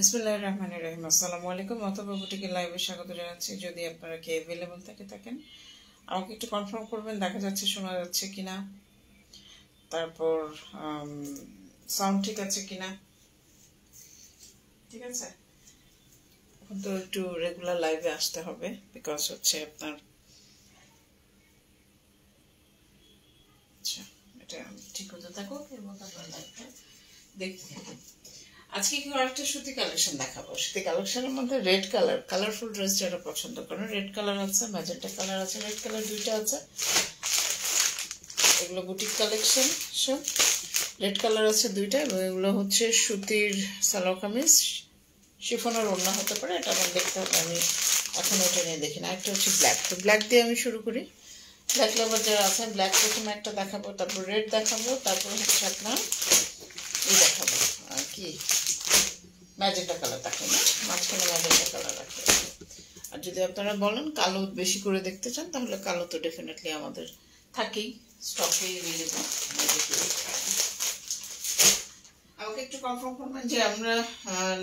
বিসমিল্লাহির রহমানির রহিম। আসসালামু আলাইকুম। অথবা বুটিকে লাইভে স্বাগত জানাচ্ছি। যদি আপনারা কে অ্যাভেলেবল থাকেন আমাকে একটু কনফার্ম করবেন, দেখা যাচ্ছে শোনা যাচ্ছে কিনা, তারপর সাউন্ড ঠিক আছে কিনা। ঠিক আছে, এখন তো একটু রেগুলার লাইভে আসতে হবে, বিকজ হচ্ছে আপনার আচ্ছা এটা ঠিক হতে থাকুক, এর মতো আপনার লাইভটা দেখতে থাকুন। আজকে কি একটা সুতি কালেকশন দেখাবো। সুতি কালেকশনের মধ্যে রেড কালারফুল ড্রেস যারা পছন্দ করেন, রেড কালার আছে, ম্যাজেন্টা কালার আছে, রেড কালার দুইটা আছে। এগুলো বুটিক কালেকশন সব। রেড কালার আছে দুইটা, এবং এগুলো হচ্ছে সুতির সালোয়ার কামিজ, শিফনের ওড়না হতে পারে, এটা আমার দেখতে হবে, আমি এখন ওটা নিয়ে দেখি না। একটা হচ্ছে ব্ল্যাক, তো ব্ল্যাক দিয়ে আমি শুরু করি। ব্ল্যাক লাভার যারা আছেন, ব্ল্যাক প্রথমে একটা দেখাবো, তারপর রেড দেখাবো, তারপর হচ্ছে আপনার এই দেখাবো আর কি ম্যাজেন্টা কালার দেখাই না, মাঝখানে ম্যাজেন্টা কালার রাখে। আর যদি আপনারা বলেন কালো বেশি করে দেখতে চান, তাহলে কালো তো ডেফিনেটলি আমাদের থাকেই, স্টকে এভেলেবল। আমাকে একটু কনফার্ম করবেন যে আমরা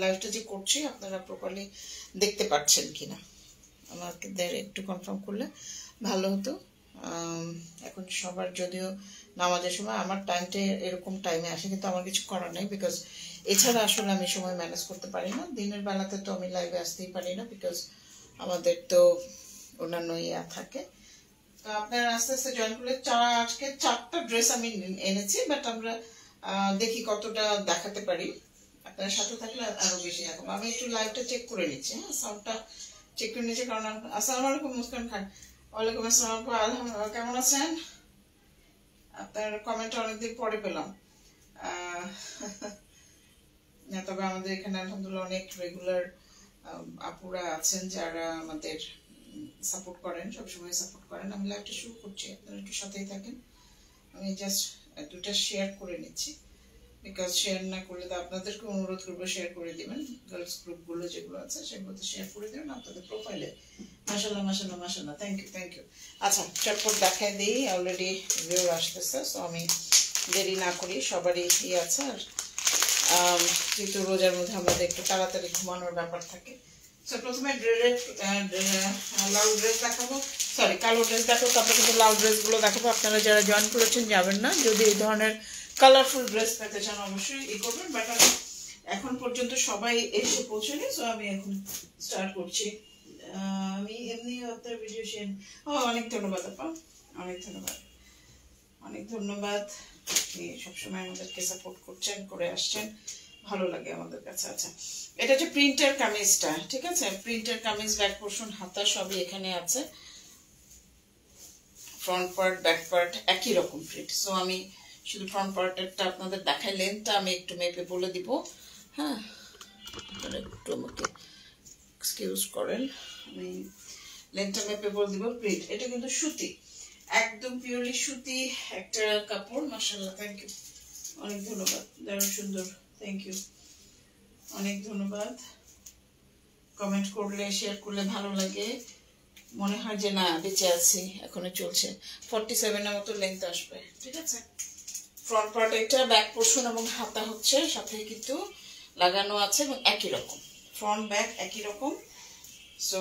লাইভটা যে করছি আপনারা প্রপারলি দেখতে পাচ্ছেন কিনা, আমাকে একটু কনফার্ম করলে ভালো হতো। এখন সবার যদিও নামাজের সময়, আমার টাইমটা এরকম টাইমে আসে, কিন্তু আমার কিছু করার নেই, বিকজ এছাড়া আসলে আমি সময় ম্যানেজ করতে পারি না। দিনের বেলাতে তো আমি লাইভে আসতেই পারি না, বিকজ আমাদের তো অন্যান্য ইয়া থাকে। তো আপনারা আস্তে আস্তে জয়েন করলে আজকে 4টা ড্রেস আমি এনেছি, বাট আমরা দেখি কতটা দেখাতে পারি। আপনার সাথে থাকলে আরো বেশি দেখাবো। আমি একটু লাইভটা চেক করে নিচ্ছি, হ্যাঁ, সাউন্ডটা চেক করে নিচ্ছি, কারণ আসসালামু আলাইকুম মুস্কান খান। ওয়ালাইকুম আসসালাম, আলহামদুলিল্লাহ, কেমন আছেন? আপনার কমেন্টটা অনেকদিন পরে পেলাম। তবে আমাদের এখানে আলহামদুলিল্লাহ অনেক রেগুলার আপুরা আছেন যারা আমাদের সাপোর্ট করেন, সবসময় সাপোর্ট করেন। আমি লাইভটা শুরু করছি, আপনারা একটু সাথেই থাকেন। আমি জাস্ট দুটা শেয়ার করে নিচ্ছি, বিকজ শেয়ার না করলে তো আপনাদেরকে অনুরোধ করবো শেয়ার করে দিবেন। গার্লস গ্রুপগুলো যেগুলো আছে সেগুলোতে শেয়ার করে দেবেন আপনাদের প্রোফাইলে। মাশাআল্লাহ মাশাআল্লাহ মাশাআল্লাহ, থ্যাংক ইউ। আচ্ছা, চটপট দেখাই দিই, অলরেডি ভিউ আসতেছে, সো আমি দেরি না করি, সবারই আছে। আর যেহেতু রোজার মধ্যে আমাদের একটু তাড়াতাড়ি ঘুমানোর ব্যাপার থাকে, সো প্রথমে লাল ড্রেস দেখাবো, সরি কালো ড্রেস দেখাবো, তারপরে কিন্তু লাল ড্রেসগুলো দেখাবো। আপনারা যারা জয়েন করেছেন যাবেন না, যদি এই ধরনের কালারফুল ড্রেস পেতে চান অবশ্যই ই করবেন, বাট আমি এখন পর্যন্ত সবাই এসে পৌঁছানি, সো আমি এখন স্টার্ট করছি। আমি এমনি আপনার ভিডিও শেয়ার, অনেক ধন্যবাদ আপা, অনেক ধন্যবাদ, অনেক ধন্যবাদ। আপনি সবসময় আমাদেরকে সাপোর্ট করছেন, করে আসছেন, ভালো লাগে আমাদের কাছে। আচ্ছা, এটা হচ্ছে প্রিন্টের কামিজটা, ঠিক আছে, প্রিন্টের কামিজ, ব্যাক পোর্শন, হাতা সবই এখানে আছে, ফ্রন্ট পার্ট ব্যাক পার্ট একই রকম প্রিন্ট। সো আমি শুধু ফ্রন্ট পার্টেরটা আপনাদের দেখাই, লেন্থটা আমি একটু মেপে বলে দিব, হ্যাঁ, একটু আমাকে এক্সকিউজ করেন, আমি লেন্থটা মেপে বলে দিব। প্রিন্ট এটা কিন্তু সুতি, একদম পিওরলি সুতি একটা কাপড়। মাশাআল্লাহ, থ্যাংক ইউ, অনেক ধন্যবাদ, দারুণ সুন্দর, থ্যাংক ইউ, অনেক ধন্যবাদ। কমেন্ট করলে শেয়ার করলে ভালো লাগে, মনে হয় যে না বেঁচে আছি, এখনো চলছে। 47 এর মতো লেন্থ আসবে, ঠিক আছে। ফ্রন্ট পার্ট এটা, ব্যাক পোর্শন এবং হাতা হচ্ছে সাথে কিন্তু লাগানো আছে, এবং একই রকম ফ্রন্ট ব্যাক একই রকম। সো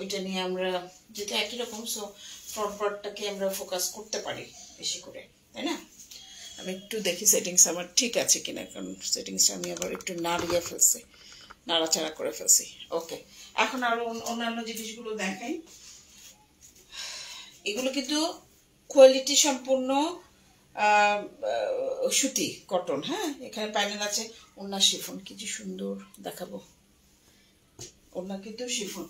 ওইটা নিয়ে আমরা, যেটা একই রকম, সো ফ্রন্ট পার্টটাকে আমরা ফোকাস করতে পারি বেশি করে, তাই না? আমি একটু দেখি সেটিংস আমার ঠিক আছে কিনা, কারণ সেটিংসটা আমি আবার একটু নাড়িয়ে ফেলছি, নাড়াচাড়া করে ফেলছি। ওকে, এখন আরো অন্যান্য জিনিসগুলো দেখাই। এগুলো কিন্তু কোয়ালিটি সম্পূর্ণ সুতি কটন, হ্যাঁ। এখানে প্যানেল আছে, ওড়না শিফন, কি যে সুন্দর দেখাবো, ওড়না কিন্তু শিফন।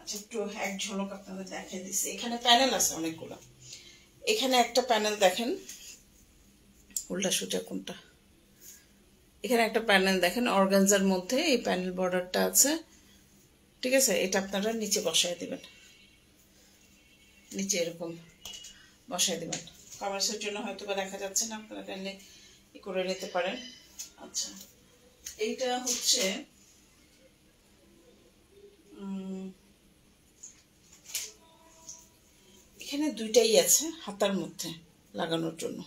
আচ্ছা, একটু এক ঝলক আপনাদের দেখাই দিচ্ছি। এখানে প্যানেল আছে অনেকগুলো, এখানে একটা প্যানেল দেখেন, উল্টা সোজা কোনটা, এখানে একটা প্যানেল দেখেন অর্গানজার মধ্যে, এই প্যানেল বর্ডারটা আছে, ঠিক আছে। এটা আপনারা নিচে বসায় দিবেন, নিচে এরকম বসায় দিবেন। কমার্সের জন্য হয়তো বা দেখা যাচ্ছে না, আপনারা চাইলে করে নিতে পারেন। আচ্ছা, এইটা হচ্ছে এখানে দুইটাই আছে হাতার মধ্যে লাগানোর জন্য,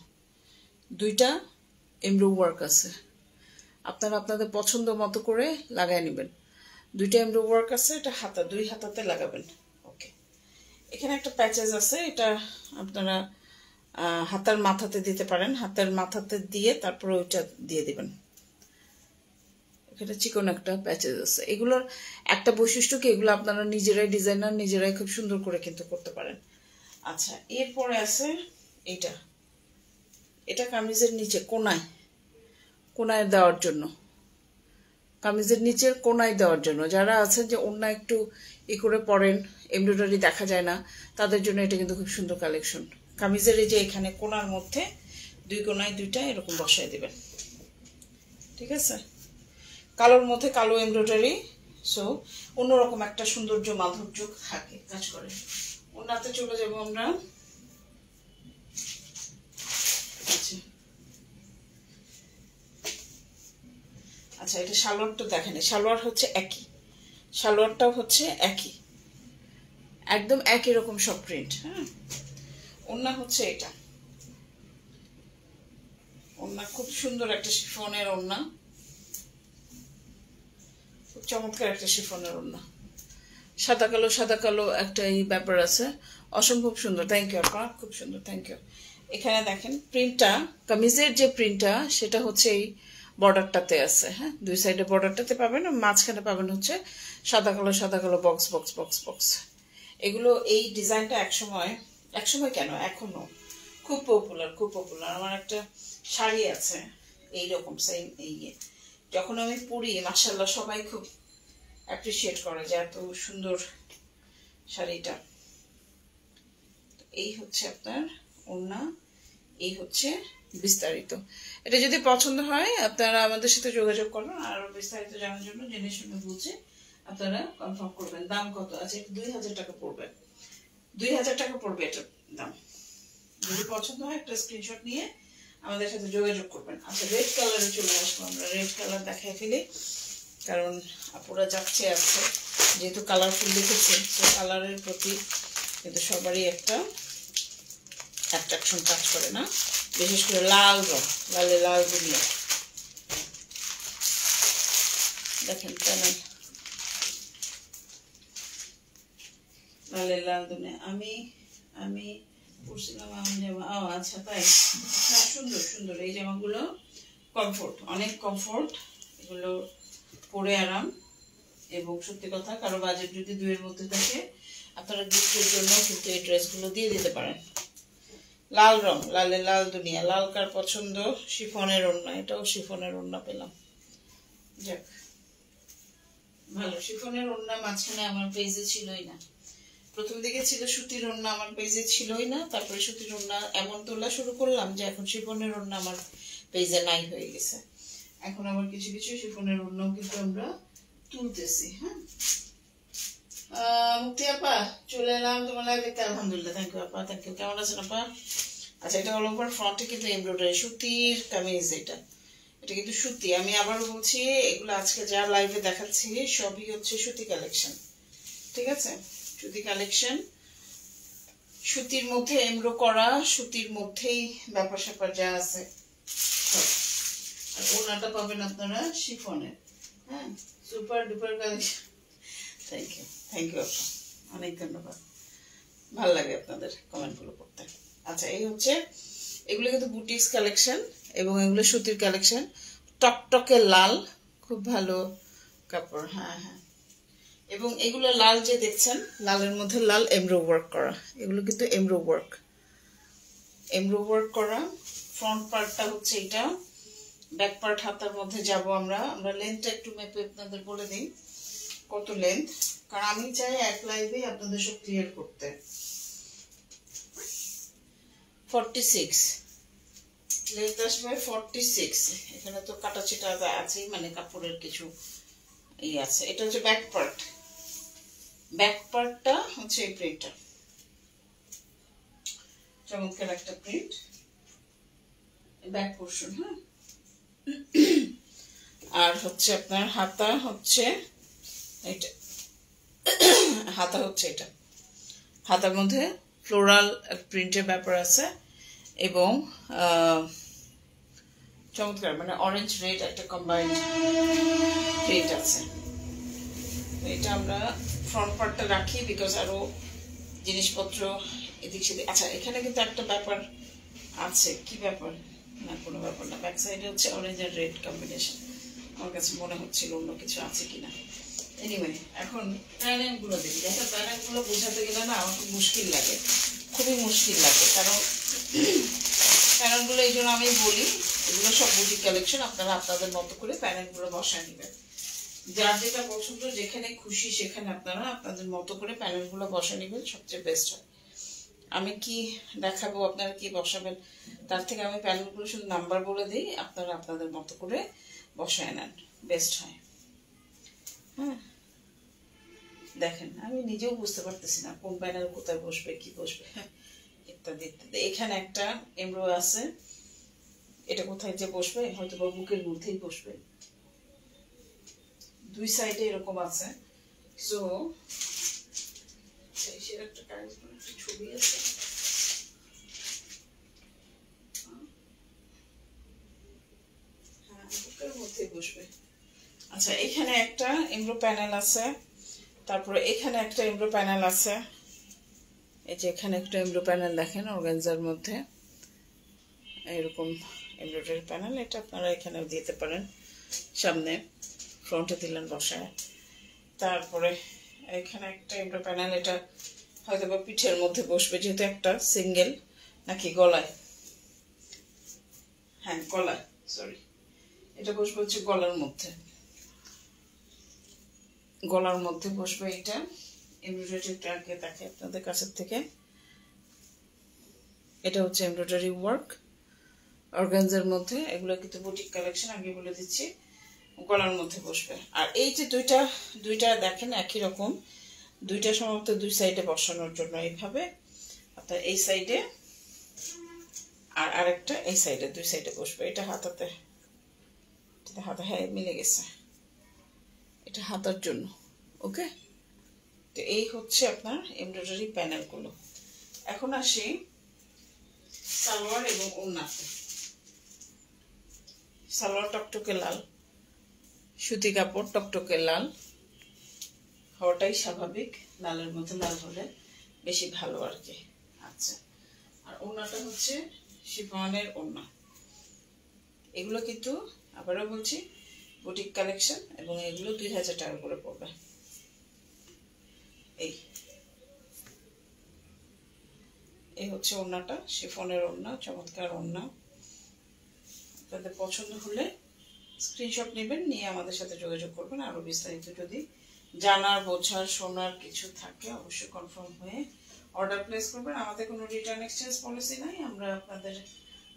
দুইটা এমব্রো ওয়ার্ক আছে। আপনারা আপনাদের পছন্দ মতো করে লাগাই নেবেন। দুইটা এমব্রো ওয়ার্ক আছে, এটা হাতা, দুই হাতাতে লাগাবেন। ওকে, এখানে একটা প্যাচেস আছে, এটা আপনারা হাতার মাথাতে দিতে পারেন, হাতের মাথাতে দিয়ে তারপরে ওইটা দিয়ে দিবেন। এটা চিকন একটা প্যাচেস আছে। এগুলোর একটা বৈশিষ্ট্য কি, এগুলো আপনারা নিজেরাই ডিজাইনার, নিজেরাই খুব সুন্দর করে কিন্তু করতে পারেন। আচ্ছা, এরপরে আছে এটা, এটা কামিজের নিচে কোনায় কোনায় দেওয়ার জন্য, কামিজের নিচের কোনায় দেওয়ার জন্য। যারা আছে যে ওড়না একটু করে পরেন, এমব্রয়ডারি দেখা যায় না, তাদের জন্য এটা কিন্তু খুব সুন্দর কালেকশন। কামিজের এই যে এখানে কোনার মধ্যে দুই কোনায় দুইটা এরকম বসায় দিবেন, ঠিক আছে? কালোর মধ্যে কালো এমব্রয়ডারি, সো অন্যরকম একটা সৌন্দর্য মাধুর্য থাকে, কাজ করে। ওড়নাতে চলে যাবো আমরা। আচ্ছা, এটা সালোয়ারটা দেখেন, সালোয়ার হচ্ছে একই, সালোয়ারটাও হচ্ছে একই, একদম একই রকম সব প্রিন্ট। হ্যাঁ, ওড়না হচ্ছে এটা, ওড়না খুব সুন্দর একটা শিফনের ওড়না, খুব চমৎকার একটা শিফনের ওড়না। সাদা কালো একটা এই ব্যাপার আছে, অসম্ভব সুন্দর। থ্যাংক ইউ আপা, খুব সুন্দর, থ্যাংক ইউ। এখানে দেখেন প্রিন্টটা, কামিজের যে প্রিন্টটা সেটা হচ্ছে এই বর্ডারটাতে আছে। হ্যাঁ, দুই সাইডে বর্ডারটাতে পাবেন, মাঝখানে পাবেন হচ্ছে সাদা কালো বক্স বক্স বক্স বক্স। এগুলো, এই ডিজাইনটা একসময় কেন এখনো খুব পপুলার। আমার একটা শাড়ি আছে এইরকম সেম, এই যখন আমি পরি মাশাআল্লাহ সবাই খুব অ্যাপ্রিসিয়েট করে যে এত সুন্দর শাড়িটা। এই হচ্ছে আপনার ওড়না, এই হচ্ছে বিস্তারিত। এটা যদি পছন্দ হয় আপনারা আমাদের সাথে যোগাযোগ করুন, আর বিস্তারিত জানার জন্য জেনে শুনে বুঝে আপনারা কনফার্ম করবেন। দাম কত আছে? 2000 টাকা পড়বে, 2000 টাকা পড়বে এটার দাম। যদি পছন্দ হয় একটা স্ক্রিনশট নিয়ে আমাদের সাথে যোগাযোগ করবেন। আচ্ছা, রেড কালারে চলে আসবো আমরা। রেড কালার দেখাই ফেলি, কারণ আপুরা যাচ্ছে আছে, যেহেতু কালারফুল দেখেছে, তো কালারের প্রতি কিন্তু সবারই একটা অ্যাট্রাকশন কাজ করে না? বিশেষ করে লাল রং, লাল দুনিয়া দেখেন, প্যানেল লাল দুনিয়া। আমি পরছিলাম আমার জামা। ও আচ্ছা, তাই? হ্যাঁ, সুন্দর এই জামাগুলো কমফোর্ট, অনেক কমফোর্ট, এগুলো পরে আরাম। এবং সত্যি কথা, কারো বাজেট যদি 2 এর মধ্যে থাকে, আপনারা গিফটের জন্য কিন্তু এই ড্রেসগুলো দিয়ে দিতে পারেন। লাল রং, লাল দুনিয়া, লাল কার পছন্দ? শিফনের ওড়না, এটাও শিফনের ওড়না পেলাম, যাক ভালো। শিফনের ওড়না মাঝখানে আমার পেজে ছিলই না, প্রথম দিকে ছিল সুতির ওড়না, আমার পেজে ছিলই না। তারপরে সুতির ওড়না এমন তোলা শুরু করলাম যে এখন শিফনের ওড়না আমার পেজে নাই হয়ে গেছে। এখন আবার কিছু শিফনের ওড়নাও কিন্তু আমরা তুলতেছি। হ্যাঁ, মুক্তি আপা চলে এলাম তোমার লাইভ দেখতে। আলহামদুলিল্লাহ, থ্যাংক ইউ আপা, থ্যাংক ইউ। কেমন আছেন আপা? আচ্ছা, এটা অল ওভার ফ্রন্টে কিন্তু এমব্রয়ডারি, সুতির কামিজ। এটা কিন্তু সুতি। আমি আবার বলছি, এগুলো আজকে যা লাইভে দেখাচ্ছি সবই হচ্ছে সুতি কালেকশন, ঠিক আছে? সুতি কালেকশন, সুতির মধ্যে এমব্রো করা, সুতির মধ্যেই ব্যাপার স্যাপার যা আছে সব। আর ওড়নাটা পাবেন আপনারা শিফনের। হ্যাঁ, super duper collection. Thank you আপা, অনেক ধন্যবাদ। ভালো লাগে আপনাদের কমেন্টগুলো পড়তে। আচ্ছা, এই হচ্ছে, এগুলো কিন্তু বুটিক্স কালেকশন এবং এগুলো সুতির কালেকশন। টকটকে লাল, খুব ভালো কাপড়। হ্যাঁ, এবং এগুলো লাল যে দেখছেন, লালের মধ্যে লাল এমব্রো ওয়ার্ক করা, এগুলো কিন্তু এমব্রো ওয়ার্ক করা। ফ্রন্ট পার্টটা হচ্ছে এটা, ব্যাক পার্ট হাতার মধ্যে যাব আমরা লেন্থটা একটু মেপে আপনাদের বলে দিই কত লেন্থ, কারণ আমি চাই এক লাইভে আপনাদের সব ক্লিয়ার করতে। 46 লেন্থ আসবে, 46। এখানে তো কাটা ছিটা আছেই, মানে কাপড়ের কিছু এই আছে। এটা হচ্ছে ব্যাক পার্টটা হচ্ছে এই প্রিন্টটা, চমৎকার একটা প্রিন্ট, ব্যাক পোর্শন। হ্যাঁ, আর হচ্ছে আপনার হাতা হচ্ছে এটা, এটা হাতার মধ্যে ফ্লোরাল প্রিন্টের ব্যাপার আছে এবং চমৎকার, মানে অরেঞ্জ রেড একটা কম্বাইন্ড রেড আছে। এটা আমরা ফ্রন্ট পার্টটা রাখি বিকজ আরো জিনিসপত্র এদিক সেদিক। আচ্ছা, এখানে কিন্তু একটা ব্যাপার আছে। কি ব্যাপার? না, কোনো ব্যাপার না। ব্যাক সাইডে হচ্ছে অরেঞ্জ আর রেড কম্বিনেশন। আমার কাছে মনে হচ্ছিল অন্য কিছু আছে কিনা। এনিওয়ে, এখন প্যানেলগুলো দেখি। দেখো, প্যানেলগুলো বোঝাতে গেলে না আমার খুব মুশকিল লাগে, খুবই মুশকিল লাগে। কারণ প্যানেলগুলো এই জন্য আমি বলি, এগুলো সব বুটিক কালেকশন। আপনারা আপনাদের মতো করে প্যানেলগুলো বসায় নেবেন। যার যেটা পছন্দ, যেখানে খুশি সেখানে আপনারা আপনাদের মতো করে প্যানেলগুলো বসা নেবেন, সবচেয়ে বেস্ট হয়। আমি কি দেখাবো, আপনারা কি বসাবেন, তার থেকে আমি প্যানেলগুলো শুধু নাম্বার বলে দিই, আপনারা আপনাদের মতো করে বসায় নেন, বেস্ট হয়। হ্যাঁ, দেখেন আমি নিজেও বুঝতে পারতেছি না কোন প্যানেল কোথায় বসবে, কি বসবে, ইত্যাদি ইত্যাদি। এখানে একটা এমব্রো আছে, এটা কোথায় যে বসবে, হয়তো বা বুকের মধ্যেই বসবে। দুই সাইডে এরকম আছে। সো একটা ছবি আছে, বুকের মধ্যে বসবে। আচ্ছা, এখানে একটা এমব্রো প্যানেল আছে, তারপরে এখানে একটা এমব্রো প্যানেল আছে। এই যে এখানে একটা এমব্রো প্যানেল দেখেন অর্গানজার মধ্যে, এরকম এমব্রয়ডারি প্যানেল। এটা আপনারা এখানেও দিতে পারেন, সামনে ফ্রন্টে দিলেন বসায়। তারপরে এখানে একটা এমব্রো প্যানেল, এটা হয়তো বা পিঠের মধ্যে বসবে, যেহেতু একটা সিঙ্গেল। নাকি গলায়? হ্যাঁ, গলায়, সরি, এটা বসবে হচ্ছে গলার মধ্যে, গলার মধ্যে বসবে এটা। এমব্রয়ডারিটাকে দেখে আপনাদের কাছের থেকে, এটা হচ্ছে এমব্রয়ডারি ওয়ার্ক অর্গানজার মধ্যে। এগুলো কিন্তু বুটিক কালেকশন, আগে বলে দিচ্ছি। গলার মধ্যে বসবে। আর এই যে দুইটা দেখেন একই রকম, দুইটা সম্ভবত দুই সাইডে বসানোর জন্য এইভাবে, আপনার এই সাইডে আর আরেকটা এই সাইডে, দুই সাইডে বসবে। এটা হাতাতে, হাতা, হ্যাঁ মিলে গেছে, এটা হাতার জন্য। ওকে, তো এই হচ্ছে আপনার এমব্রয়ডারি প্যানেলগুলো। এখন আসি সালোয়ার এবং ওড়নাতে। সালোয়ার টকটকে লাল, সুতি কাপড়, টকটকে লাল হওয়াটাই স্বাভাবিক, লালের মধ্যে লাল হলে বেশি ভালো আর কি। আচ্ছা, আর ওড়নাটা হচ্ছে শিফনের ওড়না। এগুলো কিন্তু আবারও বলছি বুটিক কালেকশন, এবং এগুলো 2000 টাকা করে পড়বে। এই হচ্ছে ওড়নাটা, শিফনের ওড়না, চমৎকার ওড়না। আপনাদের পছন্দ হলে স্ক্রিনশট নেবেন, নিয়ে আমাদের সাথে যোগাযোগ করবেন। আরো বিস্তারিত যদি জানার, বোঝার, শোনার কিছু থাকে অবশ্যই কনফার্ম হয়ে অর্ডার প্লেস করবেন। আমাদের কোনো রিটার্ন এক্সচেঞ্জ পলিসি নাই, আমরা আপনাদের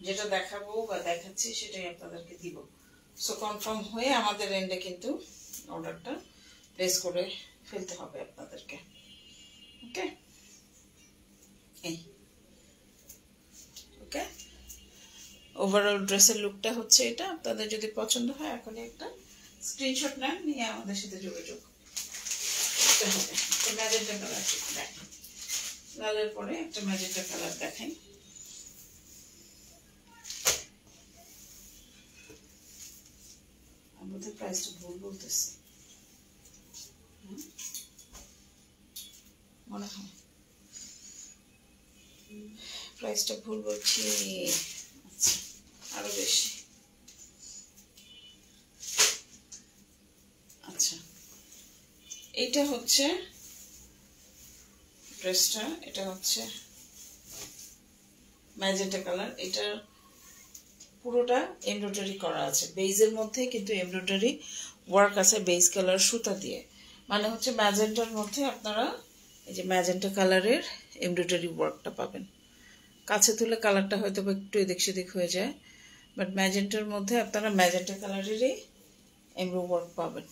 যেটা দেখাবো বা দেখাচ্ছি সেটাই আপনাদেরকে দিব। সো কনফার্ম হয়ে আমাদের এন্ডে কিন্তু অর্ডারটা প্লেস করে ফেলতে হবে আপনাদেরকে। ওকে, এই ওকে, ওভারঅল ড্রেসের লুকটা হচ্ছে এটা। আপনাদের যদি পছন্দ হয় এখনই একটা স্ক্রিনশট নেন, নিয়ে আমাদের সাথে যোগাযোগ করতে হবে। ম্যাজেন্টা কালার দেখেন, লালের পরে একটা ম্যাজেন্টা কালার দেখেন। আমাদের প্রাইসটা ভুল বলতেছি মনে হয়, প্রাইসটা ভুল বলছি। আচ্ছা, আরো বেশি। আচ্ছা, এইটা হচ্ছে ড্রেসটা, এটা হচ্ছে ম্যাজেন্টা কালার। এটা পুরোটা এমব্রয়ডারি করা আছে, বেইজের মধ্যে কিন্তু এমব্রয়ডারি ওয়ার্ক আছে, বেইজ কালার সুতা দিয়ে। মানে হচ্ছে ম্যাজেন্টার মধ্যে আপনারা এই যে ম্যাজেন্টা কালারের এমব্রয়ডারি ওয়ার্কটা পাবেন। কাছে তুলে কালারটা হয়তো একটু এদিক সেদিক হয়ে যায়, বাট ম্যাজেন্টার মধ্যে আপনারা ম্যাজেন্টা কালারেরই এমব্রয়ডারি ওয়ার্ক পাবেন।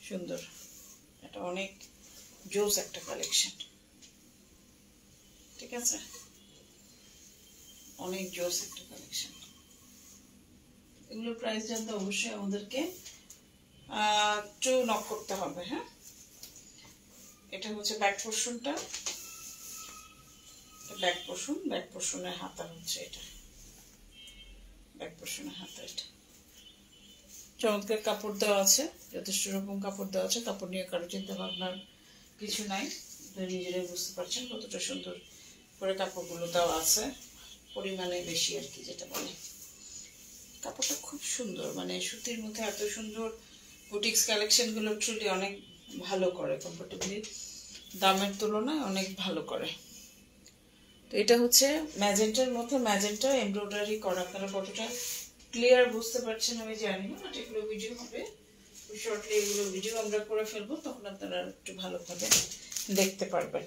সুন্দর, এটা অনেক জোস একটা কালেকশন, ঠিক আছে, অনেক জোস একটা কালেকশন। এগুলোর প্রাইস জানতে অবশ্যই আমাদেরকে একটু নক করতে হবে। হ্যাঁ, এটা হচ্ছে ব্যাক পোর্শনটা, ব্যাক পোর্শনের হাতা হচ্ছে এটা, ব্যাক পোর্শনে হাতা। এটা চমৎকার কাপড় দেওয়া আছে, যথেষ্ট রকম কাপড় দেওয়া আছে। কাপড় নিয়ে কারো চিন্তা ভাবনার কিছু নাই, নিজেরাই বুঝতে পারছেন কতটা সুন্দর করে কাপড়গুলো দেওয়া আছে, পরিমাণে বেশি আর কি যেটা বলে। কাপড়টা খুব সুন্দর, মানে সুতির মধ্যে এত সুন্দর বুটিক্স কালেকশনগুলো ট্রুলি অনেক ভালো করে, কমফোর্টেবলি দামের তুলনায় অনেক ভালো করে। তো এটা হচ্ছে ম্যাজেন্টার মধ্যে ম্যাজেন্টা এমব্রয়ডারি করা। আপনারা কতটা ক্লিয়ার বুঝতে পারছেন আমি জানি না, বাট এগুলো ভিডিও হবে, শর্টলি এগুলো ভিডিও আমরা করে ফেলবো, তখন আপনারা একটু ভালোভাবে দেখতে পারবেন।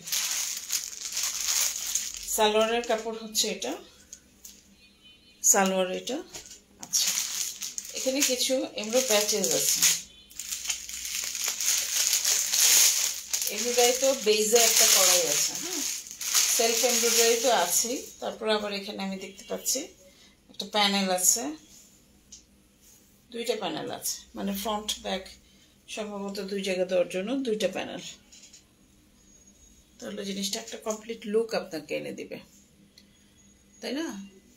সালোয়ারের কাপড় হচ্ছে এটা, সালোয়ার এটা। আচ্ছা, এখানে কিছু এমব্রো প্যাচেস আছে, এমব্রয়ডারি তো বেজে একটা করাই আছে, হ্যাঁ সেলফ এমব্রয়ডারি তো আছেই। তারপর আবার এখানে আমি দেখতে পাচ্ছি একটা প্যানেল আছে, দুইটা প্যানেল আছে, মানে ফ্রন্ট ব্যাক সম্ভবত দুই জায়গা দেওয়ার জন্য দুইটা প্যানেল। তাহলে জিনিসটা একটা কমপ্লিট লুক আপনাকে এনে দিবে, তাই না?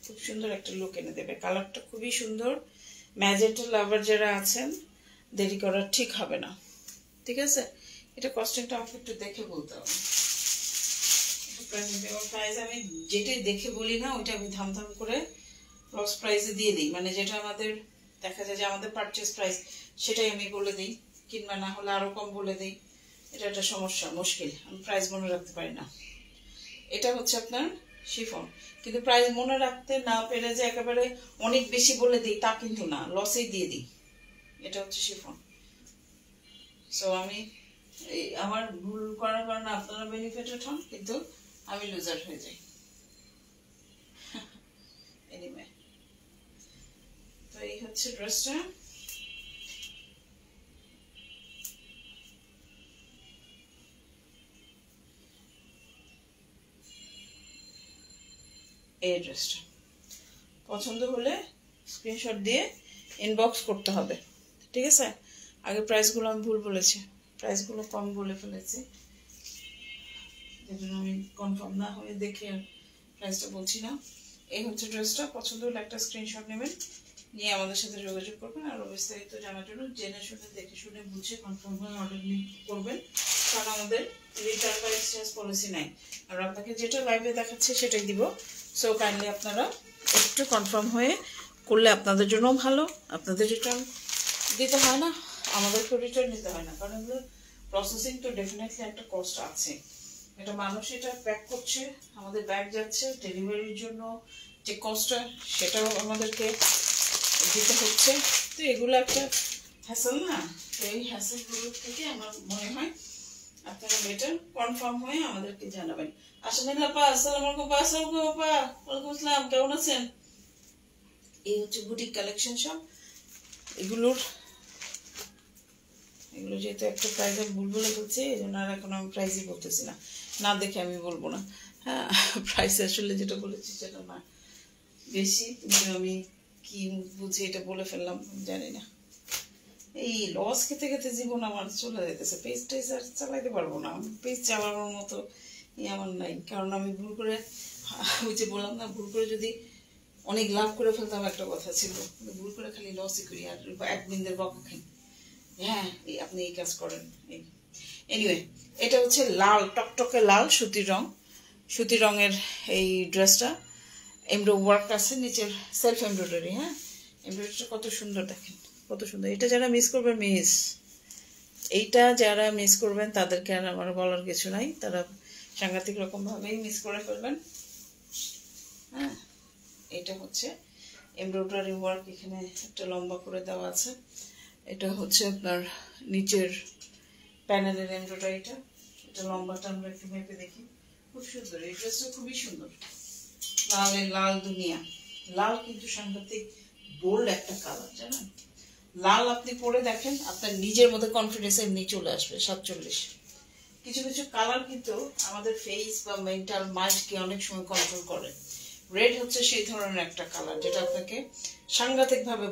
খুব সুন্দর একটা লুক এনে দেবে। কালারটা খুবই সুন্দর। ম্যাজেন্টা লাভার যারা আছেন দেরি করার ঠিক হবে না, ঠিক আছে? এটা কস্টিংটা আমাকে একটু দেখে বলতে হবে। প্রাইস আমি যেটাই দেখে বলি না, ওইটা আমি ধাম করে লস প্রাইসে দিয়ে দিই, মানে যেটা আমাদের দেখা যায় যে আমাদের পারচেস প্রাইস সেটাই আমি বলে দিই, কিংবা না হলে আরো কম বলে দিই। এটা একটা সমস্যা, মুশকিল, আমি প্রাইস মনে রাখতে পারি না। এটা হচ্ছে আপনার শিফন, কিন্তু প্রাইস মনে রাখতে না পেরে যে একেবারে অনেক বেশি বলে দিই তা কিন্তু না, লসেই দিয়ে দিই। এটা হচ্ছে শিফন। সো আমি আমার ভুল করার কারণে আপনারা বেনিফিটেড হন, কিন্তু আমি লুজার হয়ে যাই। এনিওয়ে, তো এই হচ্ছে ড্রেসটা। এই ড্রেসটা পছন্দ হলে স্ক্রিনশট দিয়ে ইনবক্স করতে হবে, ঠিক আছে? আগে প্রাইসগুলো আমি ভুল বলেছি, প্রাইসগুলো কম বলে ফেলেছি, যেজন্য আমি কনফার্ম না হয়ে দেখে প্রাইসটা বলছি না। এই হচ্ছে ড্রেসটা। পছন্দ হলে একটা স্ক্রিনশট নেবেন, নিয়ে আমাদের সাথে যোগাযোগ করবেন। আর বিস্তারিত জানার জন্য জেনে শুনে দেখে শুনে বুঝে কনফার্ম হয়ে অর্ডার করবেন, কারণ আমাদের রিটার্ন বা এক্সচেঞ্জ পলিসি নাই। আর আপনাকে যেটা লাইভে দেখাচ্ছে সেটাই দিব। সো কাইন্ডলি আপনারা একটু কনফার্ম হয়ে করলে আপনাদের জন্য ভালো। আপনাদের রিটার্ন দিতে হয় না, আমাদেরকে রিটার্ন নিতে হয় না, কারণ এগুলো প্রসেসিং তো ডেফিনেটলি একটা কস্ট আছে। এটা মানুষ এটা প্যাক করছে, আমাদের ব্যাগ যাচ্ছে, ডেলিভারির জন্য যে কস্টটা সেটাও আমাদেরকে দিতে হচ্ছে। তো এগুলো একটা হ্যাসেল না? তো এই হ্যাসেলগুলো থেকে আমার মনে হয় আপনারা বেটার কনফার্ম হয়ে আমাদেরকে জানাবেন। আসলে আপা, আসসালামু আলাইকুম। আসসালামু আলাইকুম আপা। ওয়ালাইকুম আসসালাম, কেমন আছেন? এই হচ্ছে বুটিক কালেকশন সব। এগুলো যেহেতু একটা প্রাইস আমি ভুল বলে বলছি, এই জন্য আর এখন আমি প্রাইসই বলতেছি না, না দেখে আমি বলবো না। হ্যাঁ, প্রাইস আসলে যেটা বলেছি সেটা না বেশি, কিন্তু আমি কি বুঝি এটা বলে ফেললাম জানি না। এই লস খেতে খেতে জীবন আমার চলে যেতেছে, পেজ টেজ আর চালাইতে পারবো না, পেজ চালানোর মতো আমার নাই। কারণ আমি ভুল করে, ওই যে বললাম না, ভুল করে যদি অনেক লাভ করে ফেলতাম একটা কথা ছিল, ভুল করে খালি লসই করি আর অ্যাডমিনদের বকা খাই। হ্যাঁ, আপনি এই কাজ করেন। এনিওয়ে, এটা হচ্ছে লাল, টকটকে লাল সুতির রং, সুতির রঙের এই ড্রেসটা। এমব্রো ওয়ার্ক আছে নিচের, সেলফ এমব্রয়ডারি। হ্যাঁ, এমব্রয়ডারিটা কত সুন্দর, দেখেন কত সুন্দর। এটা যারা মিস করবেন এইটা যারা মিস করবেন তাদেরকে আর আমার বলার কিছু নাই, তারা সাংঘাতিক রকম ভাবেই মিস করে ফেলবেন। হ্যাঁ, এটা হচ্ছে এমব্রয়ডারি ওয়ার্ক, এখানে একটা লম্বা করে দেওয়া আছে। এটা হচ্ছে আপনার নিচের প্যানেলের এমব্রয়ডারিটা, এটা লম্বাটা আমরা একটু মেপে দেখি। খুব সুন্দর এই ড্রেসটা, খুবই সুন্দর। লালের লাল দুনিয়া, লাল কিন্তু সাংঘাতিক বোল্ড একটা কালার, জানেন? লাল আপনি পরে দেখেন, আপনার নিজের মধ্যে কনফিডেন্স এমনি চলে আসবে। 47 কিছু কিছু কালার কিন্তু আমাদের ফেস বা মেন্টাল মাইন্ডকে অনেক সময় কন্ট্রোল করে। রেড হচ্ছে সেই ধরনের একটা কালার যেটা আপনাকে সাংঘাতিক ভাবে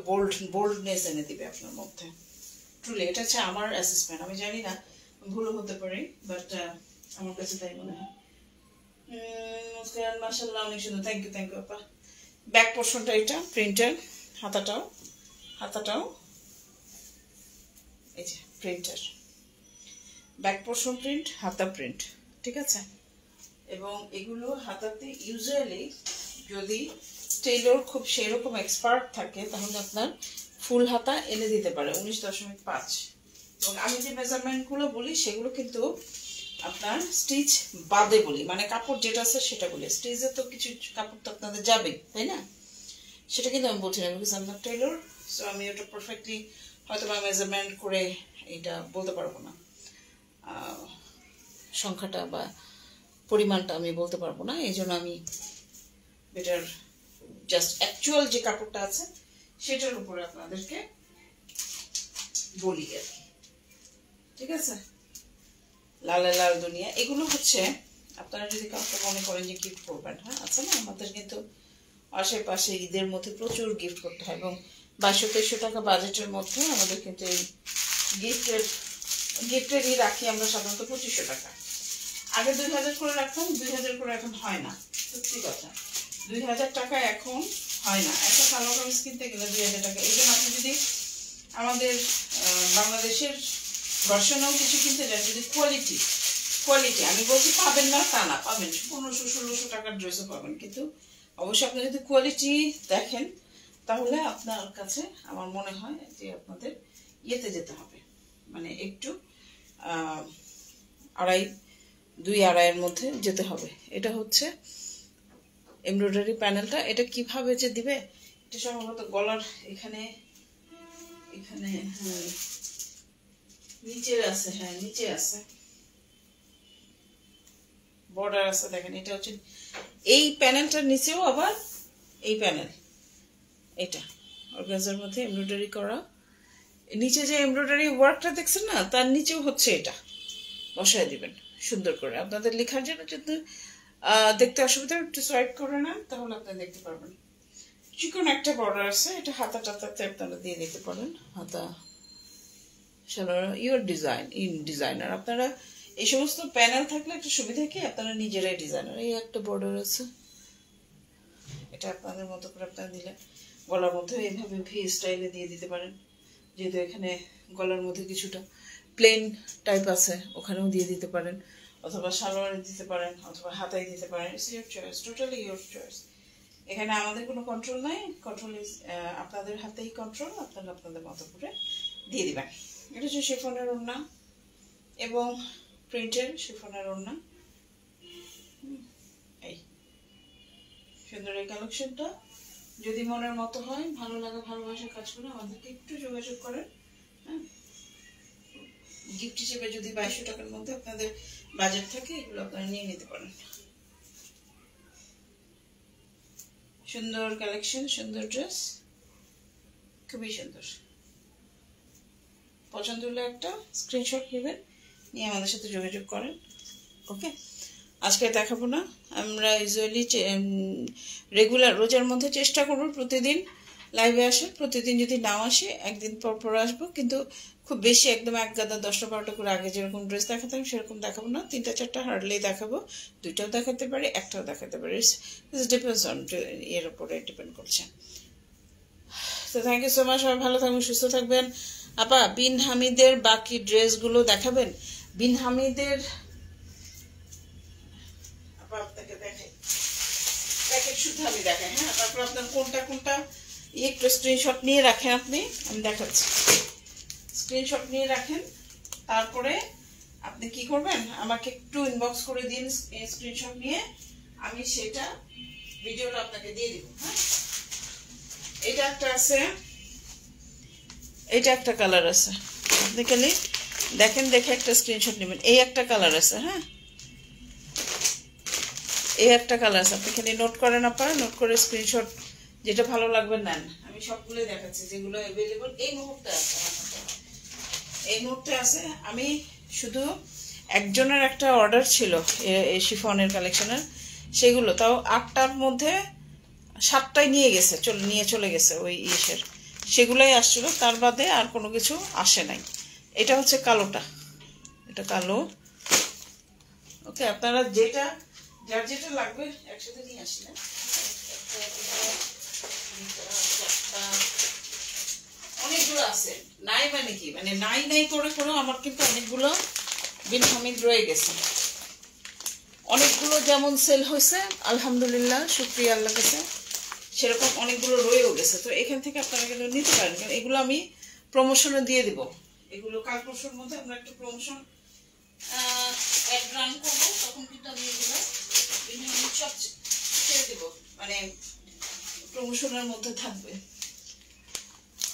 বোল্ডনেস এনে দিবে আপনার মধ্যে। ট্রুলি এটা হচ্ছে আমার অ্যাসেসমেন্ট, আমি জানি না, ভুলও হতে পারি, বাট আমার কাছে তাই মনে হয়। মাশাআল্লাহ, অনেক সুন্দর। থ্যাংক ইউ আপা। ব্যাক পোর্শনটা এটা প্রিন্টের, হাতাটাও এই যে প্রিন্টের, ব্যাক পোর্শন প্রিন্ট, হাতা প্রিন্ট, ঠিক আছে। এবং এগুলো হাতাতে ইউজুয়ালি যদি টেইলর খুব সেরকম এক্সপার্ট থাকে তাহলে আপনার ফুল হাতা এনে দিতে পারে 19.5। এবং আমি যে মেজারমেন্টগুলো বলি সেগুলো কিন্তু আপনার স্টিচ বাদে বলি, মানে কাপড় যেটা আছে সেটা বলি। স্টিচে তো কিছু কাপড় তো আপনাদের যাবে, তাই না? সেটা কিন্তু আমি বলছি না, because I am not Taylor. So আমি ওটা পারফেক্টলি হয়তো বা মেজারমেন্ট করে এটা বলতে পারবো না, সংখ্যাটা বা পরিমাণটা আমি বলতে পারবো না। এই জন্য আমি বেটার জাস্ট অ্যাকচুয়াল যে কাপড়টা আছে সেটার উপরে আপনাদেরকে বলি আর কি, ঠিক আছে। লালে লাল দুনিয়া, এগুলো হচ্ছে আপনারা যদি কাউকে মনে করেন যে গিফট করবেন, হ্যাঁ আছে না আমাদের কিন্তু আশেপাশে ঈদের মধ্যে প্রচুর গিফট করতে হয়, এবং 2200-2300 টাকা বাজেটের মধ্যে আমাদের কিন্তু এই গিফটেরই রাখি আমরা সাধারণত 2500 টাকা। আগে 2000 করে রাখতাম, 2000 করে এখন হয় না, সত্যি কথা। 2000 টাকা এখন হয় না, একটা কালো কামিজ কিনতে গেলে 2000 টাকা। এই জন্য আপনি যদি আমাদের বাংলাদেশের ভার্সনেও কিছু কিনতে যান, যদি কোয়ালিটি আমি বলছি পাবেন না তা না, পাবেন 1500-1600 টাকার ড্রেসও পাবেন, কিন্তু অবশ্যই আপনি যদি কোয়ালিটি দেখেন তাহলে আপনার কাছে আমার মনে হয় যে আপনাদের ইয়েতে যেতে হবে, মানে একটু 2-2.5 মধ্যে যেতে হবে। এটা হচ্ছে এমব্রয়ডারি প্যানেলটা। এটা কিভাবে যে দিবে, এটা সম্ভবত গলার এখানে নিচে আছে, হ্যাঁ নিচে আছে, বর্ডার আছে, দেখেন এটা হচ্ছে এই প্যানেলটার নিচেও আবার এই প্যানেল, এটা অর্গানজার মধ্যে এমব্রয়ডারি করা, নিচে যে এমব্রয়ডারি ওয়ার্কটা দেখছেন না তার নিচেও হচ্ছে এটা বসায় দিবেন সুন্দর করে। আপনাদের লেখার জন্য যদি দেখতে অসুবিধা একটু সোয়াইপ করে নেন তাহলে আপনারা দেখতে পারবেন। চিকন একটা বর্ডার আছে, এটা হাতাটাতে আপনারা দিয়ে দিতে পারেন, হাতা ইউর ডিজাইনার। আপনারা এই সমস্ত প্যানেল থাকলে একটা সুবিধা কি, আপনারা নিজেরাই ডিজাইনার। এই একটা বর্ডার আছে, এটা আপনাদের মতো করে আপনারা দিলে গলার মধ্যে এইভাবে ভি স্টাইলে দিয়ে দিতে পারেন, যেহেতু এখানে গলার মধ্যে কিছুটা প্লেন টাইপ আছে ওখানেও দিয়ে দিতে পারেন, অথবা সালোয়ারে দিতে পারেন, অথবা হাতায় দিতে পারেন। It's your choice, totally your choice. এখানে আমাদের কোনো কন্ট্রোল নাই, কন্ট্রোল ইজ আপনাদের হাতেই কন্ট্রোল, আপনারা আপনাদের মতো করে দিয়ে দিবেন। এটা হচ্ছে শিফনের ওড়না এবং প্রিন্টের শিফনের ওড়না। এই সুন্দর এই কালেকশনটা যদি মনের মতো হয়, ভালো লাগে, ভালোবাসা কাজ করে আমাদেরকে একটু যোগাযোগ করেন। হ্যাঁ, গিফট হিসেবে যদি 2200 টাকার মধ্যে আপনাদের বাজেট থাকে এগুলো আপনারা নিয়ে নিতে পারেন। সুন্দর কালেকশন, সুন্দর ড্রেস, খুবই সুন্দর। পছন্দ হলে একটা স্ক্রিনশট নেবেন, নিয়ে আমাদের সাথে যোগাযোগ করেন। ওকে, আজকে দেখাবো না, আমরা ইউজুয়ালি রেগুলার রোজার মধ্যে চেষ্টা করব প্রতিদিন লাইভে আসে, প্রতিদিন যদি নাও আসে একদিন পর পর আসবো, কিন্তু খুব বেশি একদম এক গাদা 10টা-12টা করে আগে যেরকম ড্রেস দেখাতাম সেরকম দেখাবো না, 3টা-4টা হার্ডলি দেখাবো, 2টাও দেখাতে পারি, 1টাও দেখাতে পারি, ডিপেন্ডস অন এর উপরে ডিপেন্ড করছে। তো থ্যাংক ইউ সো মাচ, সবাই ভালো থাকবেন, সুস্থ থাকবেন। আপা বিন হামিদের বাকি ড্রেসগুলো দেখাবেন? বিন হামিদের আপা আপনাকে দেখাই, প্যাকেট শুধু আমি দেখাই, হ্যাঁ, তারপর আপনার কোনটা কোনটা একটু স্ক্রিনশট নিয়ে রাখেন, আপনি আমি দেখাচ্ছি, স্ক্রিনশট নিয়ে রাখেন, তারপরে আপনি কি করবেন আমাকে একটু ইনবক্স করে দিন স্ক্রিনশট নিয়ে, আমি সেটা ভিডিওটা আপনাকে দিয়ে দিব। হ্যাঁ, এটা একটা আছে, এটা একটা কালার আছে, আপনি খালি দেখেন, দেখে একটা স্ক্রিনশট নেবেন। এই একটা কালার আছে, হ্যাঁ এই একটা কালার আছে, আপনি খালি নোট করেন, আপনারা নোট করে স্ক্রিনশট যেটা ভালো লাগবে নেন। আমি সবগুলোই দেখাচ্ছি যেগুলো অ্যাভেলেবল এই মুহূর্তে আছে, এই মুহূর্তে আছে। আমি শুধু একজনের একটা অর্ডার ছিল এই শিফনের কালেকশনের, সেগুলো তাও 8টার মধ্যে 7টায় নিয়ে চলে গেছে ওই ইসের, সেগুলাই আসছিল, তার বাদে আর কোনো কিছু আসে নাই। এটা হচ্ছে কালোটা, এটা কালো। ওকে, আপনারা যার যেটা লাগবে একসাথে নিয়ে আসলেন। অনেকগুলো আছে, নাই মানে কি, মানে নাই নাই করে করেও আমার কিন্তু অনেকগুলো বিন হামিদ রয়ে গেছে। অনেকগুলো যেমন সেল হয়েছে আলহামদুলিল্লাহ, শুকরিয়া আল্লাহ কাছে, সেরকম অনেকগুলো রয়েও গেছে। তো এখান থেকে আপনারা কিন্তু নিতে পারেন, কারণ এগুলো আমি প্রমোশনে দিয়ে দিব। এগুলো কাল পরশুর মধ্যে আমরা একটা প্রমোশন অ্যাড রান করবো, তখন কিন্তু আমি এগুলো সব ছেড়ে দেবো, মানে প্রমোশনের মধ্যে থাকবে।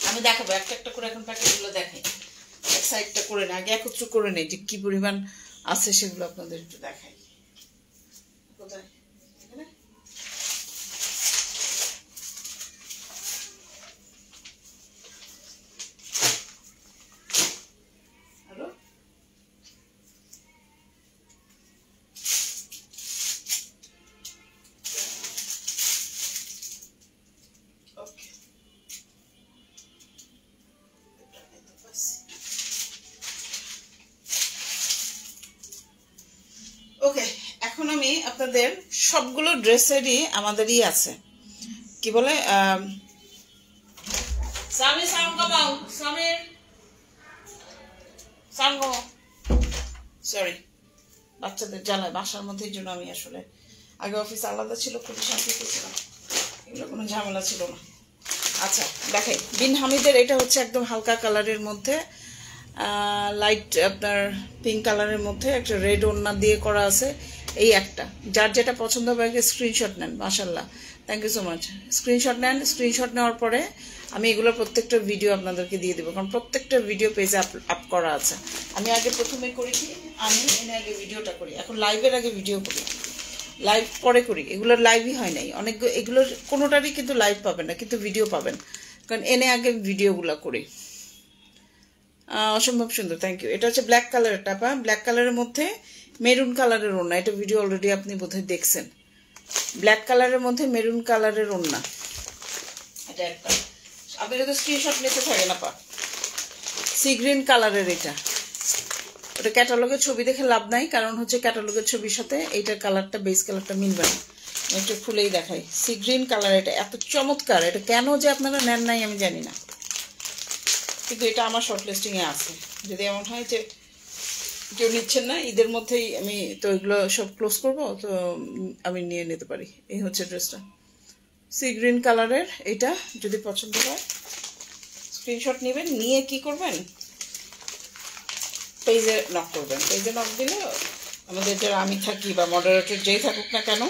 আমি দেখাবো একটা একটা করে, এখন প্যাকেটগুলো দেখাই, এক সাইডটা করে না, আগে একত্র করে নেই যে কি পরিমাণ আছে সেগুলো আপনাদের একটু দেখাই। কোথায় এখানে হ্যালো, ওকে ওকে। এখন আমি আপনাদের সবগুলো ড্রেসেরই আমাদেরই আছে, কি বলে সামির সাউন্ড কমাও, সামির সাউন্ড কমাও, সরি বাচ্চাদের জ্বালায় বাসার মধ্যে, এই জন্য আমি আসলে আগে অফিস আলাদা ছিল, খুবই শান্তিতে ছিলাম, এগুলো কোনো ঝামেলা ছিল না। আচ্ছা দেখাই, বিন হামিদের এটা হচ্ছে একদম হালকা কালারের মধ্যে, লাইট আপনার পিঙ্ক কালারের মধ্যে একটা রেড ওড়না দিয়ে করা আছে। এই একটা, যার যেটা পছন্দ হবে আগে স্ক্রিনশট নেন, মাশাল্লাহ, thank you so much. Screenshot নেন, স্ক্রিনশট নেওয়ার পরে আমি এগুলো প্রত্যেকটা ভিডিও আপনাদেরকে দিয়ে দেবো, কারণ প্রত্যেকটা ভিডিও পেজে আপ করা আছে। আমি আগে প্রথমে করি কি, আমি এনে আগে ভিডিওটা করি, এখন লাইভের আগে ভিডিও করি, লাইভ পরে করি, এগুলোর লাইভই হয় নাই অনেক, এগুলোর কোনোটারই কিন্তু লাইভ পাবেন না, কিন্তু ভিডিও পাবেন, কারণ এনে আগে ভিডিওগুলো করি। অসম্ভব সুন্দর, থ্যাংক ইউ। এটা হচ্ছে ব্ল্যাক কালারের টাপা, ব্ল্যাক কালারের মধ্যে মেরুন কালারের ওড়না, এটা ভিডিও অলরেডি আপনি বোধহয় দেখছেন। ব্ল্যাক কালারের মধ্যে মেরুন কালারের ওড়না, এটা একটা। আপনি যদি স্ক্রিনশট নিতে থাকেন আপা, সি গ্রিন কালারের এটা, ওটা ক্যাটালগের ছবি দেখে লাভ নাই, কারণ হচ্ছে ক্যাটালগের ছবির সাথে এইটার কালারটা, বেস কালারটা মিলবে না। আমি একটু খুলেই দেখাই, সি গ্রিন কালার, এটা এত চমৎকার, এটা কেন যে আপনারা নেন নাই আমি জানি না, কিন্তু এটা আমার শর্ট লিস্টিংয়ে আছে। যদি এমন হয় যে কেউ নিচ্ছেন না, ঈদের মধ্যেই আমি তো এগুলো সব ক্লোজ করবো, তো আমি নিয়ে নিতে পারি। এই হচ্ছে ড্রেসটা, সি গ্রিন কালারের, এটা যদি পছন্দ হয় স্ক্রিনশট নেবেন, নিয়ে কি করবেন, পেজে নক করবেন। পেজে নক দিলে আমাদের যারা আমি থাকি বা মডারেটর যেই থাকুক না কেন,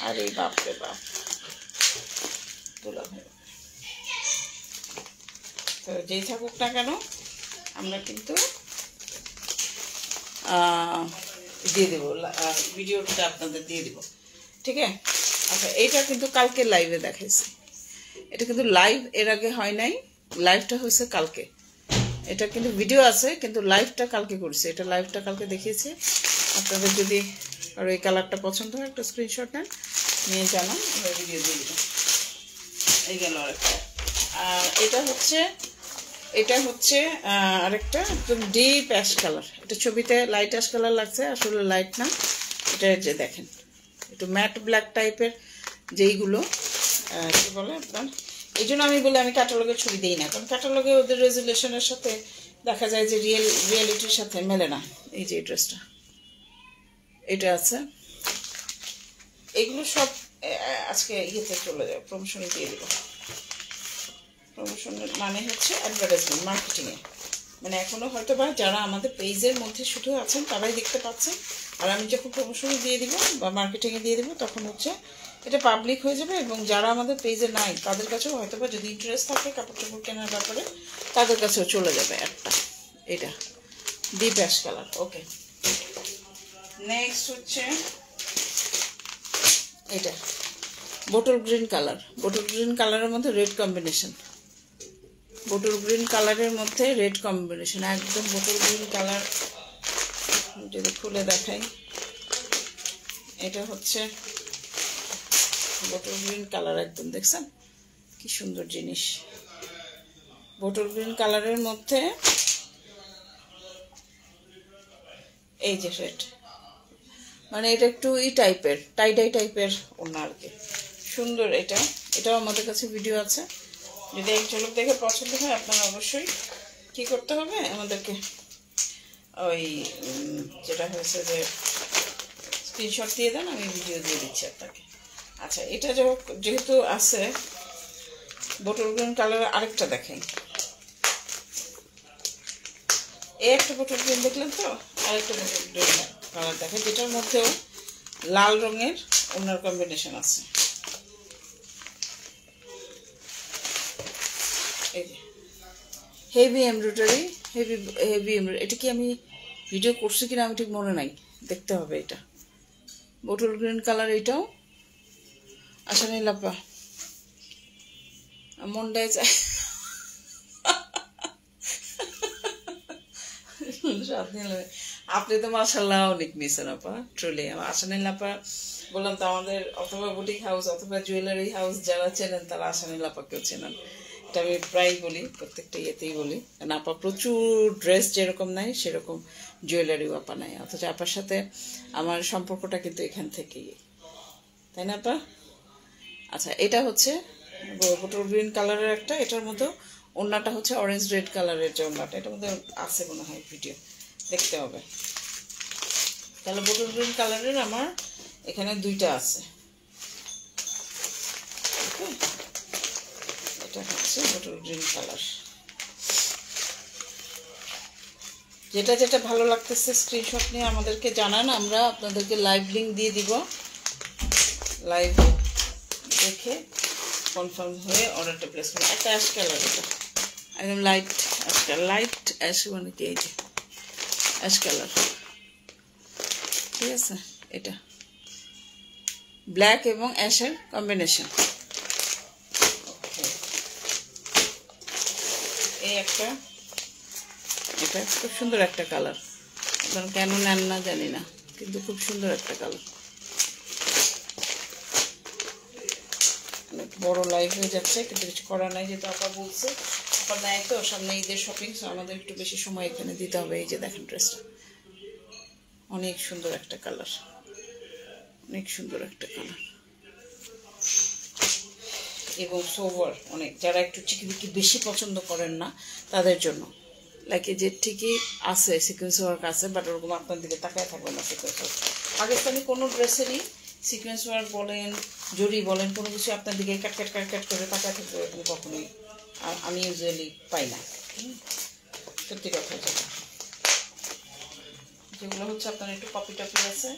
আর এই বাপরে বাপ তোলা হয়, তো যেই থাকুক না কেন আমরা কিন্তু দিয়ে দেবো, ভিডিওটা আপনাদের দিয়ে দেবো, ঠিক আছে। আচ্ছা এইটা কিন্তু কালকে লাইভে দেখাইছি, এটা কিন্তু লাইভ এর আগে হয় নাই, লাইভটা হয়েছে কালকে, এটা কিন্তু ভিডিও আছে কিন্তু লাইভটা কালকে করছে, এটা লাইভটা কালকে দেখিয়েছি। আপনাদের যদি আর এই কালারটা পছন্দ হয় একটা স্ক্রিনশট নেন, নিয়ে জানান, আমরা ভিডিও দিয়ে দেবো। এই গেল আরেকটা, আর এটা হচ্ছে আরেকটা একদম ডিপ অ্যাশ কালার, এটা ছবিতে লাইট অ্যাশ কালার লাগছে, আসলে লাইট না, এটা যে দেখেন একটু ম্যাট ব্ল্যাক টাইপের যেইগুলো কি বলে আপনার, এই জন্য আমি বলি আমি ক্যাটালগের ছবি দিই না, কারণ ক্যাটালগে ওদের রেজুলেশনের সাথে দেখা যায় যে রিয়েলিটির সাথে মেলে না। এই যে এই ড্রেসটা, এটা আছে, এগুলো সব আজকে ইয়েতে চলে যাবে, প্রমোশনে দিয়ে দেবো। প্রমোশনের মানে হচ্ছে অ্যাডভার্টাইজমেন্ট, মার্কেটিংয়ে, মানে এখনও হয়তো বা যারা আমাদের পেজের মধ্যে শুধু আছেন তারাই দেখতে পাচ্ছেন, আর আমি যখন প্রমোশনে দিয়ে দিব বা মার্কেটিংয়ে দিয়ে দিব তখন হচ্ছে এটা পাবলিক হয়ে যাবে, এবং যারা আমাদের পেজে নাই তাদের কাছেও হয়তো বা যদি ইন্টারেস্ট থাকে কাপড় টাপড় কেনার ব্যাপারে তাদের কাছেও চলে যাবে একটা। এটা ডিপ অ্যাশ কালার, ওকে। নেক্সট হচ্ছে এটা bottle green colour, bottle green কালারের মধ্যে রেড কম্বিনেশন, বটল গ্রিন কালারের মধ্যে রেড কম্বিনেশন, একদম বটল গ্রিন কালার। যদি খুলে দেখাই, এটা হচ্ছে বটল গ্রিন কালার, একদম দেখছেন কি সুন্দর জিনিস, বটল গ্রিন কালারের মধ্যে এই যে রেড, মানে এটা একটু ই টাইপের টাইডাই টাইপের ওনা আর কি, সুন্দর। এটা এটাও আমাদের কাছে ভিডিও আছে। যদি এক ঝলক দেখে পছন্দ হয় আপনারা অবশ্যই কি করতে হবে, আমাদেরকে ওই যেটা হয়েছে যে স্ক্রিনশট দিয়ে দেন, আমি ভিডিও দিয়ে দিচ্ছি আপনাকে। আচ্ছা, এটা যেহেতু আছে বোটল গ্রিন কালারের, আরেকটা দেখাই। এই একটা বোটল গ্রিন দেখলেন তো, আরেকটা বোটল গ্রিন কালার দেখে, যেটার মধ্যেও লাল রঙের ওনার কম্বিনেশন আছে। এই যে হেভি এমব্রয়ডারি, হেভি এমব্রয়ডারি। এটা কি আমি ভিডিও করছি কিনা আমি ঠিক মনে নাই, দেখতে হবে। এটা বোটল গ্রিন কালার, এটাও আশা নেই লাপা মনটায় চায় আপনি তো মাশাআল্লাহ অনেক নিছেন আপা, ট্রুলি। আশা নেই লাপা বললাম তো, আমাদের অথবা বুটিক হাউস অথবা জুয়েলারি হাউস যারা চেনেন তারা আশা নেই লাপাকেও চেনেন। এটা আমি প্রায় বলি, প্রত্যেকটা ইয়েতেই বলি। কারণ আপা প্রচুর ড্রেস যেরকম নাই সেরকম জুয়েলারিও আপা নাই, অথচ আপার সাথে আমার সম্পর্কটা কিন্তু এখান থেকেই, তাই না আপা? আচ্ছা, এটা হচ্ছে বোটল গ্রিন কালারের একটা, এটার মধ্যে ওড়নাটা হচ্ছে অরেঞ্জ রেড কালারের যে ওড়নাটা, এটার মধ্যে আছে মনে হয় ভিডিও, দেখতে হবে। তাহলে বোটল গ্রিন কালারের আমার এখানে দুইটা আছে। ওকে, এটা হচ্ছে বোটল গ্রিন কালার। যেটা যেটা ভালো লাগতেছে স্ক্রিনশট নিয়ে আমাদেরকে জানান, আমরা আপনাদেরকে লাইভ লিঙ্ক দিয়ে দিব। লাইভ দেখে কনফার্ম হয়ে অর্ডারটা প্লেস করুন। একটা অ্যাশ কালার, এটা একদম light ash colour, light ash মানে কি, এই যে অ্যাশ কালার, ঠিক আছে? এটা ব্ল্যাক এবং অ্যাশের কম্বিনেশন। এই একটা, এটা খুব সুন্দর একটা কালার, আপনারা কেন নেন না জানি না, কিন্তু খুব সুন্দর একটা কালার। অনেক বড় লাইভ হয়ে যাচ্ছে, কিন্তু কিছু করার নাই, যেহেতু আপা বলছে, আপা নেয় তো সামনে ঈদের শপিং, আমাদের একটু বেশি সময় এখানে দিতে হবে। এই যে দেখেন ড্রেসটা অনেক সুন্দর একটা কালার, অনেক সুন্দর একটা কালার এবং সোভার অনেক, যারা একটু চিকিমিকি বেশি পছন্দ করেন না তাদের জন্য। লাইক যে ঠিকই আছে সিকোয়েন্স ওয়ার্ক আছে, বাট ওরকম আপনার দিকে তাকায় থাকবে না সিকোয়েন্স ওয়ার্ক। পাকিস্তানি কোনো ড্রেসেরই সিকোয়েন্স ওয়ার্ক বলেন, জরি বলেন, কোনো কিছু আপনার দিকে ক্যাট করে তাকায় থাকবে এরকম কখনোই আমি ইউজুয়ালি পাই না। সত্যি কথা যেটা, যেগুলো হচ্ছে আপনার একটু কপি টপি আছে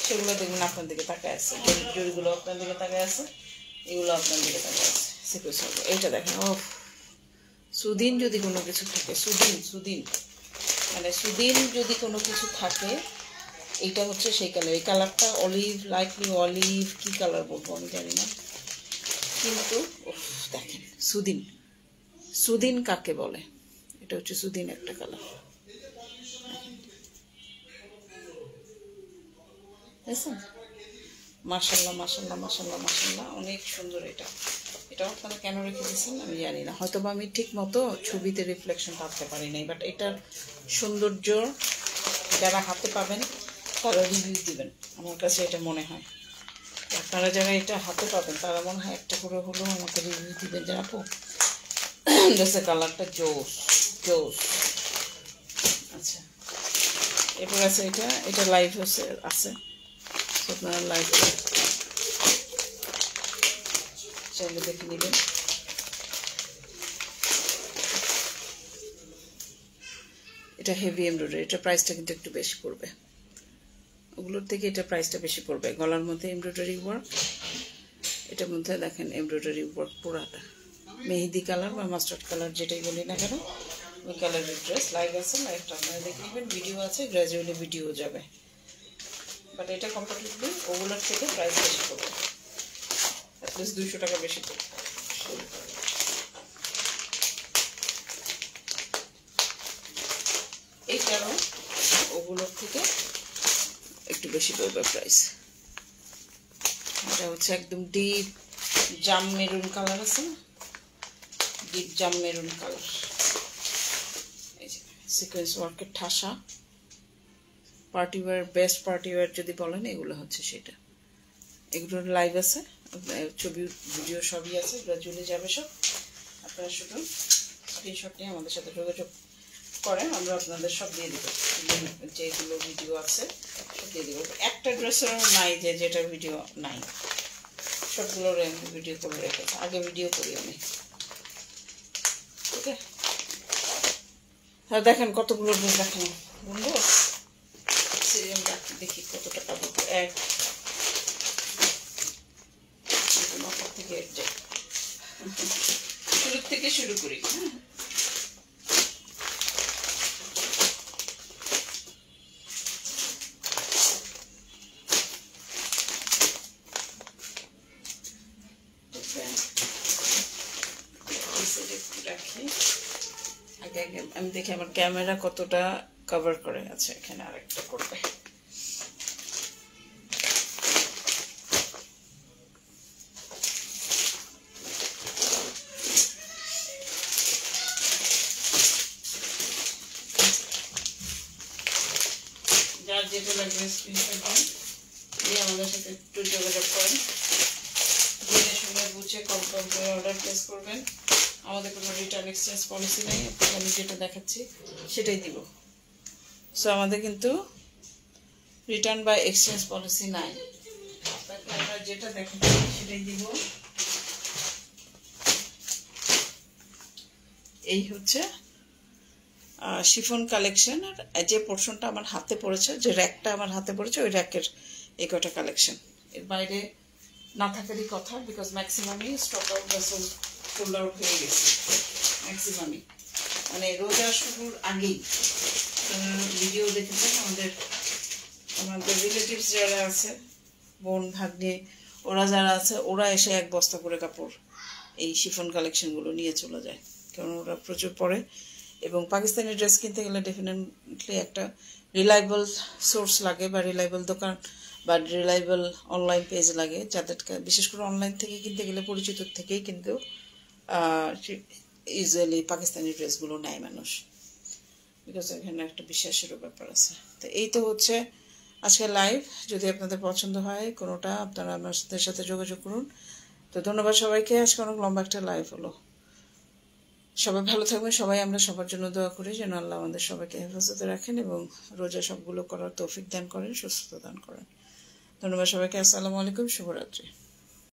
সেগুলো দেখবেন আপনার দিকে তাকায় আছে, জরিগুলো আপনার দিকে তাকায় আছে, এগুলো আপনার দিকে তাকায় আছে সিকোয়েন্স ওয়ার্ক। এইটা দেখেন, ও সুদিন যদি কোনো কিছু থাকে, সুদিন মানে সুদিন যদি কোনো কিছু থাকে, এইটা হচ্ছে সেই কালার। এই কালারটা অলিভ, লাইটলি অলিভ, কি কালার বলবো আমি জানি না, কিন্তু দেখেন সুদিন কাকে বলে, এটা হচ্ছে সুদিন একটা কালার। বুঝছেন? মাশাল্লাহ মাশাল্লাহ মাশাল্লাহ মাশাল্লাহ, অনেক সুন্দর। এটাও আপনারা কেন রেখে দিয়েছেন আমি জানি না, হয়তো বা আমি ঠিক মতো ছবিতে রিফ্লেকশন পাতে পারি নাই, বাট এটার সৌন্দর্য যারা হাতে পাবেন তারা রিভিউ দিবেন, আমার কাছে এটা মনে হয়। আপনারা যারা এটা হাতে পাবেন তারা মনে হয় একটা করে হলেও আমাকে রিভিউ দিবেন যে আপু ড্রেসের কালারটা জোস। আচ্ছা, এরপর আছে এটা লাইভ আছে, আপনারা লাইভ চাইলে দেখে নেবেন। এটা হেভি এমব্রয়ডারি, এটা প্রাইসটা কিন্তু একটু বেশি পড়বে, ওগুলোর থেকে এটা প্রাইসটা বেশি পড়বে। গলার মধ্যে এমব্রয়ডারি ওয়ার্ক, এটার মধ্যে দেখেন এমব্রয়ডারি ওয়ার্ক পুরাটা, মেহেদি কালার বা মাস্টার্ড কালার যেটাই বলি না কেন, ওই কালারের ড্রেস। লাইভ আছে, লাইভটা আপনারা দেখে নেবেন, ভিডিও আছে, গ্র্যাজুয়ালি ভিডিও যাবে, বাট এটা কম্পারেটিভলি ওগুলোর থেকে প্রাইস বেশি পড়বে, অ্যাটলিস্ট 200 টাকা বেশি পড়বে। এইটারও ওগুলোর থেকে একটু বেশি পড়বে প্রাইস। এটা হচ্ছে একদম ডিপ জাম মেরুন কালার আছে না, ডিপ জাম মেরুন কালার, এই যে সিকোয়েন্স ওয়ার্কের ঠাসা party wear, best party wear যদি বলেন এগুলো হচ্ছে সেটা। এগুলোর লাইভ আছে, ছবি ভিডিও সবই আছে, গ্রাজুয়ালি যাবে সব। আপনারা শুধু স্ক্রিনশট নিয়ে আমাদের সাথে যোগাযোগ করেন, আমরা আপনাদের সব দিয়ে দেবো, যেগুলো ভিডিও আছে সব দিয়ে দেবো। একটা ড্রেসেরও নাই যে যেটা ভিডিও নাই, সবগুলোর আমি ভিডিও করে রেখেছি, আগে ভিডিও করি আমি। ঠিক আছে, হ্যাঁ দেখেন কতগুলো ড্রেস দেখেন বলবো, সিরিয়াল দেখি কতটা পাবো। এক থেকে শুরু থেকে শুরু করি। হ্যাঁ, রাখি আগে আগে আমি দেখি আমার ক্যামেরা কতটা কভার করে আছে। এখানে আরেকটা করবে, যার যেটা লাগবে স্ক্রিনশট দিন, দিয়ে আমাদের সাথে একটু যোগাযোগ করেন, জেনে শুনে বুঝে কনফার্ম করে অর্ডার প্লেস করবেন। আমাদের কোনো রিটার্ন এক্সচেঞ্জ পলিসি নেই, আপনাকে আমি যেটা দেখাচ্ছি সেটাই দিব। সো আমাদের কিন্তু রিটার্ন বা এক্সচেঞ্জ পলিসি নাই, আপনাকে আমরা যেটা দেখাচ্ছি সেটাই দিব। এই হচ্ছে শিফন কালেকশন, আর যে পোর্শনটা আমার হাতে পড়েছে, যে র্যাকটা আমার হাতে পড়েছে, ওই র্যাকের এই কটা কালেকশন। এর বাইরে না থাকারই কথা, বিকজ ম্যাক্সিমামই স্টক আউট বা সোল্ড আউট হয়ে গেছে ম্যাক্সিমামই, মানে রোজা শুরুর আগেই। ভিডিও দেখেছেন আমাদের রিলেটিভস যারা আছে, বোন ভাগ্নে, ওরা যারা আছে, ওরা এসে এক বস্তা করে কাপড় এই শিফন কালেকশনগুলো নিয়ে চলে যায়, কারণ ওরা প্রচুর পরে। এবং পাকিস্তানি ড্রেস কিনতে গেলে ডেফিনেটলি একটা রিলায়েবল সোর্স লাগে, বা রিলায়েবল দোকান বা রিলায়েবল অনলাইন পেজ লাগে, যাদেরকে বিশেষ করে অনলাইন থেকে কিনতে গেলে পরিচিত থেকেই কিন্তু ইউজুয়ালি পাকিস্তানি ড্রেসগুলো নেয় মানুষ, বিকজ এখানে একটা বিশ্বাসেরও ব্যাপার আছে। তো এই তো হচ্ছে আজকে লাইভ। যদি আপনাদের পছন্দ হয় কোনোটা, আপনারা আমাদের সাথে যোগাযোগ করুন। তো ধন্যবাদ সবাইকে, আজকে অনেক লম্বা একটা লাইভ হলো। সবাই ভালো থাকবেন, সবাই আমরা সবার জন্য দোয়া করি যেন আল্লাহ আমাদের সবাইকে হেফাজতে রাখেন এবং রোজা সবগুলো করার তৌফিক দান করেন, সুস্থতা দান করেন। ধন্যবাদ সবাইকে, আসসালামু আলাইকুম, শুভরাত্রি।